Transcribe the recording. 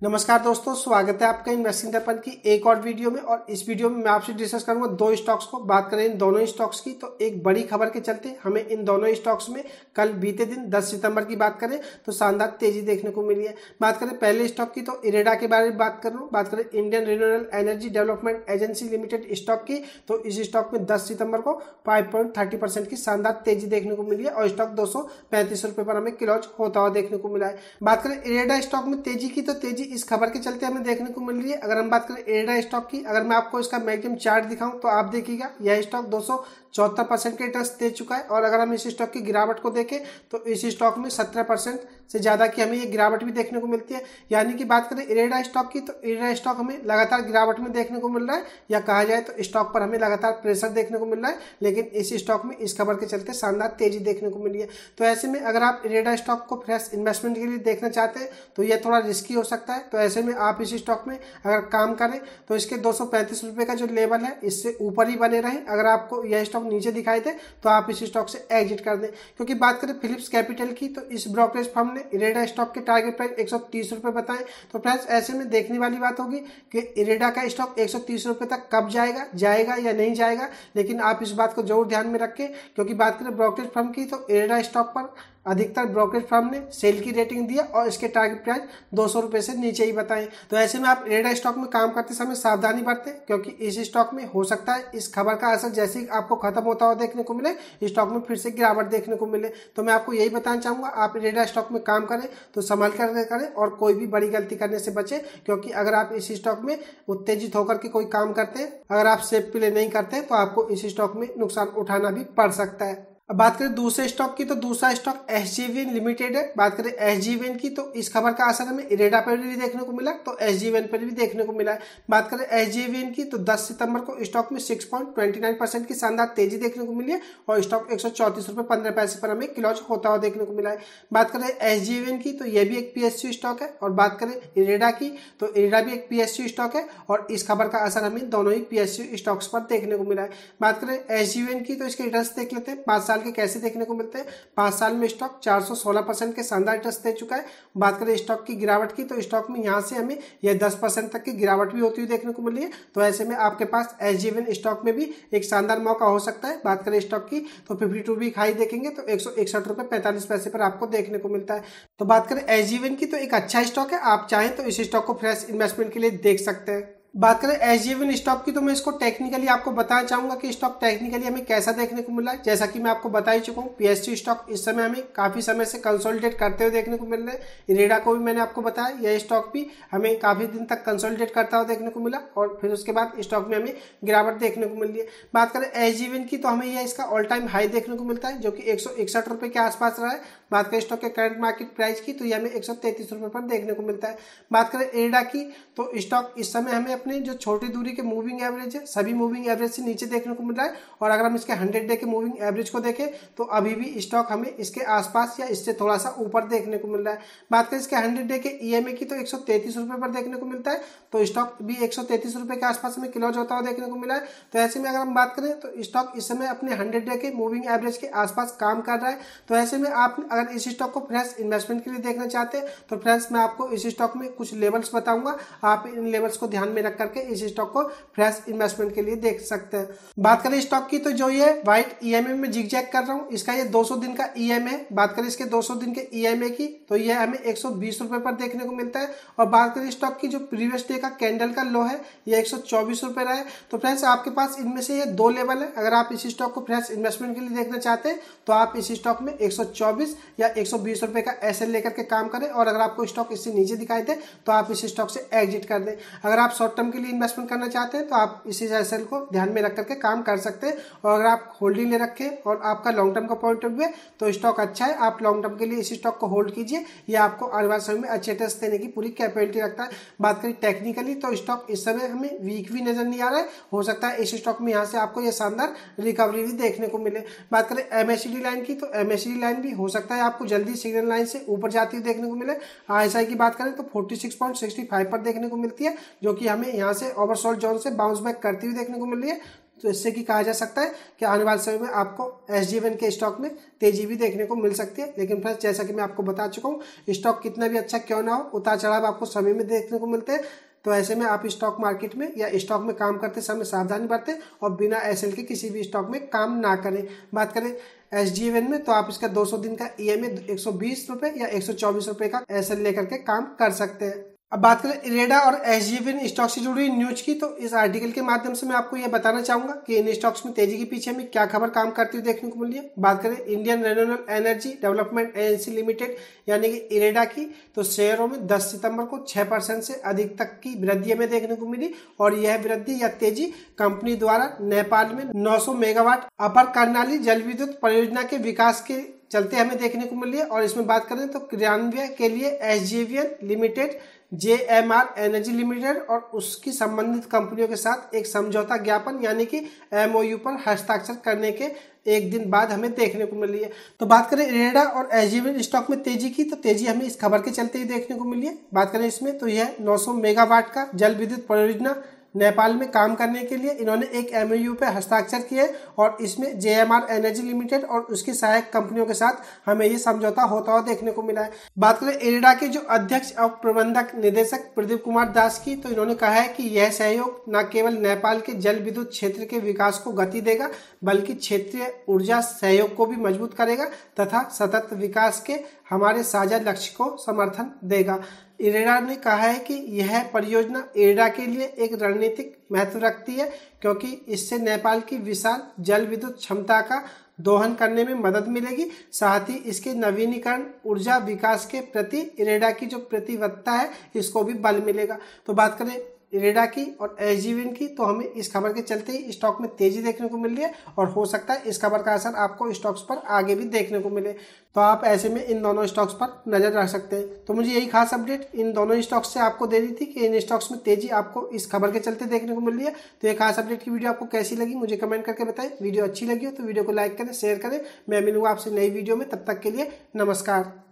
नमस्कार दोस्तों, स्वागत है आपका इन्वेस्टिंग दर्पण की एक और वीडियो में। और इस वीडियो में मैं आपसे डिस्कस करूंगा दो स्टॉक्स को। बात करें इन दोनों स्टॉक्स की तो एक बड़ी खबर के चलते हमें इन दोनों स्टॉक्स में कल बीते दिन 10 सितंबर की बात करें तो शानदार तेजी देखने को मिली है। बात करें पहले स्टॉक की तो इरेडा के बारे में बात कर रहा हूँ। बात करें Indian renewable energy development agency limited stock की तो इस स्टॉक में 10 सितंबर को 5.30% की शानदार तेजी देखने को मिली है और स्टॉक 235 रुपए पर हमें क्लोज होता हुआ देखने को मिला है। बात करें इरेडा स्टॉक में तेजी की तो तेजी इस खबर के चलते हमें देखने को मिल रही है। अगर हम बात करें इरेडा स्टॉक की, अगर मैं आपको इसका मैक्सिमम चार्ट दिखाऊं तो आप देखिएगा यह स्टॉक 274% के रिटर्न दे चुका है। और अगर हम इस स्टॉक की गिरावट को देखें तो इस स्टॉक में 17% से ज्यादा की हमें ये गिरावट भी देखने को मिलती है। यानी कि बात करें इरेडा स्टॉक की तो इरेडा स्टॉक हमें लगातार गिरावट में देखने को मिल रहा है, या कहा जाए तो स्टॉक पर हमें लगातार प्रेशर देखने को मिल रहा है। लेकिन इस स्टॉक में इस खबर के चलते शानदार तेजी देखने को मिली है। तो ऐसे में अगर आप इरेडा स्टॉक को फ्रेश इन्वेस्टमेंट के लिए देखना चाहते हैं तो यह थोड़ा रिस्की हो सकता है। तो ऐसे में आप इस स्टॉक में अगर काम करें तो इसके 235 रुपए का जो लेवल है इससे ऊपर ही बने रहें। अगर आपको यह स्टॉक नीचे दिखाई दे तो आप इस स्टॉक से एग्जिट कर दें। क्योंकि बात करें फिलिप्स कैपिटल की तो इस ब्रोकरेज फर्म ने इरेडा स्टॉक के टारगेट प्राइस 130 रुपए बताए। तो फ्रेंड्स ऐसे में देखने वाली बात होगी कि इरेडा का स्टॉक 130 रुपए तक कब जाएगा या नहीं जाएगा। लेकिन आप इस बात को जरूर ध्यान में रखें, क्योंकि बात करें ब्रोकरेज फर्म की तो इरेडा स्टॉक पर अधिकतर ब्रोकरेज फर्म ने सेल की रेटिंग दिया और इसके टारगेट प्राइस 200 रुपए से नीचे ही बताएं। तो ऐसे में आप इरेडा स्टॉक में काम करते समय सावधानी बरतें, क्योंकि इस स्टॉक में हो सकता है इस खबर का असर जैसे ही आपको खत्म होता हुआ देखने को मिले, स्टॉक में फिर से गिरावट देखने को मिले। तो मैं आपको यही बताना चाहूंगा, आप इरेडा स्टॉक में काम करें तो संभल कर करें और कोई भी बड़ी गलती करने से बचे। क्योंकि अगर आप इस स्टॉक में उत्तेजित होकर के कोई काम करते हैं, अगर आप सेफ प्ले नहीं करते तो आपको इस स्टॉक में नुकसान उठाना भी पड़ सकता है। अब बात करें दूसरे स्टॉक की तो दूसरा स्टॉक एसजीवीएन लिमिटेड है। बात करें एसजीवीएन की तो इस खबर का असर हमें इरेडा पर भी देखने को मिला तो एसजीवीएन पर भी देखने को मिला है। बात करें एसजीवीएन की तो 10 सितंबर को स्टॉक में 6.29% की शानदार तेजी देखने को मिली है और स्टॉक 134 रुपए 15 पैसे पर हमें क्लोज होता हुआ देखने को मिला है। बात करें एसजीवीएन की तो यह भी एक पीएसयू स्टॉक है। और बात करें इरेडा की तो इरेडा भी एक पीएसयू स्टॉक है और इस खबर का असर हमें दोनों ही पीएसयू स्टॉक्स पर देखने को मिला है। बात करें एसजीवीएन की तो इसके रिटर्न्स देख लेते हैं 5 साल के कैसे देखने को मिलते हैं। 5 साल में स्टॉक 416% के शानदार रिटर्न्स दे चुका है। बात करें स्टॉक की गिरावट की तो स्टॉक में यहां से हमें यह 10% तक की गिरावट भी होती हुई देखने को मिली है। तो ऐसे में आपके पास एसजीवीएन स्टॉक में भी एक शानदार मौका हो सकता है। बात करें स्टॉक की तो 52 वीक हाई देखेंगे तो 161 रुपए 45 पैसे पर आपको देखने को मिलता है। तो बात करें एसजीवीएन की तो एक अच्छा स्टॉक है, आप चाहें तो इस स्टॉक को फ्रेश इन्वेस्टमेंट के लिए देख सकते हैं। बात करें एसजीवीएन स्टॉक की तो मैं इसको टेक्निकली आपको बताना चाहूंगा कि स्टॉक टेक्निकली हमें कैसा देखने को मिला है। जैसा कि मैं आपको बता ही चुका हूं, पीएसयू स्टॉक इस समय हमें काफी समय से कंसोलिडेट करते हुए देखने को मिल रहे हैं। इरेडा को भी मैंने आपको बताया, यह स्टॉक भी हमें काफी दिन तक कंसोलिडेट करता हुआ देखने को मिला और फिर उसके बाद स्टॉक में हमें गिरावट देखने को मिल रही है। बात करें एसजीवीएन की तो हमें यह इसका ऑल टाइम हाई देखने को मिलता है जो कि 161 रुपए के आसपास रहा है। बात करें स्टॉक के करंट मार्केट प्राइस की तो यह हमें 133 रुपए पर देखने को मिलता है। बात करें इरेडा की तो स्टॉक इस समय हमें अपने जो छोटी दूरी के मूविंग एवरेज है सभी मूविंग एवरेज से नीचे देखने को मिल रहा है। और अगर हम इसके 100 डे के मूविंग एवरेज को देखें तो अभी भी स्टॉक हमें इसके आसपास या इससे थोड़ा सा ऊपर देखने को मिल रहा है। बात करें इसके 100 डे के ईएमए की तो 133 रुपए पर देखने को मिलता है। तो स्टॉक भी 133 रुपए के आसपास में क्लोज होता हुआ देखने को मिला है। तो ऐसे में अगर हम बात करें तो स्टॉक इस समय अपने 100 डे के मूविंग एवरेज के आसपास काम कर रहा है। तो ऐसे में आप अगर इस स्टॉक को फ्रेश इन्वेस्टमेंट के लिए देखना चाहते हैं तो फ्रेंड्स मैं आपको इस स्टॉक में कुछ लेवल्स बताऊंगा, आप इन लेवल्स को ध्यान में रख करके इस स्टॉक को फ्रेश इन्वेस्टमेंट के लिए देख सकते हैं। बात करें स्टॉक की तो जो ये व्हाइट ईएमए में जिगजैग कर रहा हूं, इसका ये 200 दिन का ईएमए है। बात करें इसके 200 दिन के ईएमए की तो ये हमें 120 रुपए पर देखने को मिलता है। और बात करें स्टॉक की जो प्रीवियस डे का कैंडल का लो है ये 124 रुपए रहा है। तो फ्रेंड्स आपके पास इनमें से ये दो लेवल है। अगर आप इस स्टॉक को फ्रेश इन्वेस्टमेंट के लिए देखना चाहते हैं तो आप इस स्टॉक में 124 या 120 रुपए का एसएल लेकर के काम करें। और अगर आपको स्टॉक इससे नीचे दिखाई दे तो आप इस स्टॉक से एग्जिट कर दें। अगर आप शॉर्ट टर्म के लिए इन्वेस्टमेंट करना चाहते हैं तो आप इसी एसएल को ध्यान में रख करके काम कर सकते हैं। और अगर आप होल्डिंग ले रखें और आपका लॉन्ग टर्म का पॉइंट ऑफ व्यू है तो स्टॉक अच्छा है, आप लॉन्ग टर्म के लिए इस स्टॉक को होल्ड कीजिए। ये आपको आने वाले समय में अच्छे रिटर्न्स देने की पूरी कैपेबिलिटी रखता है। बात करें टेक्निकली तो स्टॉक इस समय हमें वीक भी नजर नहीं आ रहा है। हो सकता है इस स्टॉक में यहाँ से आपको ये शानदार रिकवरी भी देखने को मिले। बात करें एमएसीडी लाइन की तो एमएसीडी लाइन भी हो सकता है आपको जल्दी सिग्नल लाइन से ऊपर जाती हुई देखने को मिले। आरएसआई की बात करें तो 46.65 पर देखने को मिलती है, जो कि हमें यहाँ से ओवरसोल्ड जोन से बाउंस बैक करती हुई देखने को मिल रही है। तो इससे कि कहा जा सकता है कि आने वाले समय में आपको SGVN के स्टॉक में तेजी भी देखने को मिल सकती है। लेकिन फ्रेंड्स, जैसा कि मैं आपको बता चुका हूँ, स्टॉक कितना भी अच्छा क्यों ना हो, उतार चढ़ाव आपको समय में देखने को मिलते हैं। तो ऐसे में आप स्टॉक मार्केट में या स्टॉक में काम करते समय सावधानी बरतें और बिना SL के किसी भी स्टॉक में काम ना करें। बात करें SGVN में, तो आप इसका 200 दिन का EMA 120 रुपये या 124 रुपये का SL लेकर के काम कर सकते हैं। अब बात करें इरेडा और SGVN स्टॉक से जुड़ी न्यूज की, तो इस आर्टिकल के माध्यम से मैं आपको यह बताना चाहूंगा कि इन स्टॉक्स में तेजी के पीछे हमें क्या खबर काम करती हुई देखने को मिली है। बात करें Indian renewable energy development agency limited यानी कि इरेडा की, तो शेयरों में 10 सितंबर को 6% से अधिक तक की वृद्धि हमें देखने को मिली। और यह वृद्धि या तेजी कंपनी द्वारा नेपाल में 900 मेगावाट अपर कर्णाली जल विद्युत परियोजना के विकास के चलते हमें देखने को मिली है। और इसमें बात करें तो क्रियान्वयन के लिए SGVN limited, JMR energy limited और उसकी संबंधित कंपनियों के साथ एक समझौता ज्ञापन यानी कि MOU पर हस्ताक्षर करने के एक दिन बाद हमें देखने को मिली है। तो बात करें इरेडा और SGVN स्टॉक में तेजी की, तो तेजी हमें इस खबर के चलते ही देखने को मिली है। बात करें इसमें, तो यह 900 मेगावाट का जल विद्युत परियोजना नेपाल में काम करने के लिए इन्होंने एक MOU पे हस्ताक्षर किए और इसमें JMR एनर्जी लिमिटेड और उसकी सहायक कंपनियों के साथ हमें ये समझौता होता हुआ देखने को मिला है। बात करें इरेडा के जो अध्यक्ष और प्रबंधक निदेशक प्रदीप कुमार दास की, तो इन्होंने कहा है कि यह सहयोग न केवल नेपाल के जल विद्युत क्षेत्र के विकास को गति देगा बल्कि क्षेत्रीय ऊर्जा सहयोग को भी मजबूत करेगा तथा सतत विकास के हमारे साझा लक्ष्य को समर्थन देगा। इरेडा ने कहा है कि यह परियोजना इरेडा के लिए एक रणनीतिक महत्व रखती है क्योंकि इससे नेपाल की विशाल जल विद्युत क्षमता का दोहन करने में मदद मिलेगी। साथ ही इसके नवीनीकरण ऊर्जा विकास के प्रति इरेडा की जो प्रतिबद्धता है इसको भी बल मिलेगा। तो बात करें इरेडा की और SGVN की, तो हमें इस खबर के चलते ही स्टॉक में तेजी देखने को मिल रही है और हो सकता है इस खबर का असर आपको स्टॉक्स पर आगे भी देखने को मिले। तो आप ऐसे में इन दोनों स्टॉक्स पर नजर रख सकते हैं। तो मुझे यही खास अपडेट इन दोनों स्टॉक्स से आपको देनी थी कि इन स्टॉक्स में तेजी आपको इस खबर के चलते देखने को मिल रही है। तो ये खास अपडेट की वीडियो आपको कैसी लगी मुझे कमेंट करके बताएं। वीडियो अच्छी लगी हो तो वीडियो को लाइक करें, शेयर करें। मैं मिलूंगा आपसे नई वीडियो में, तब तक के लिए नमस्कार।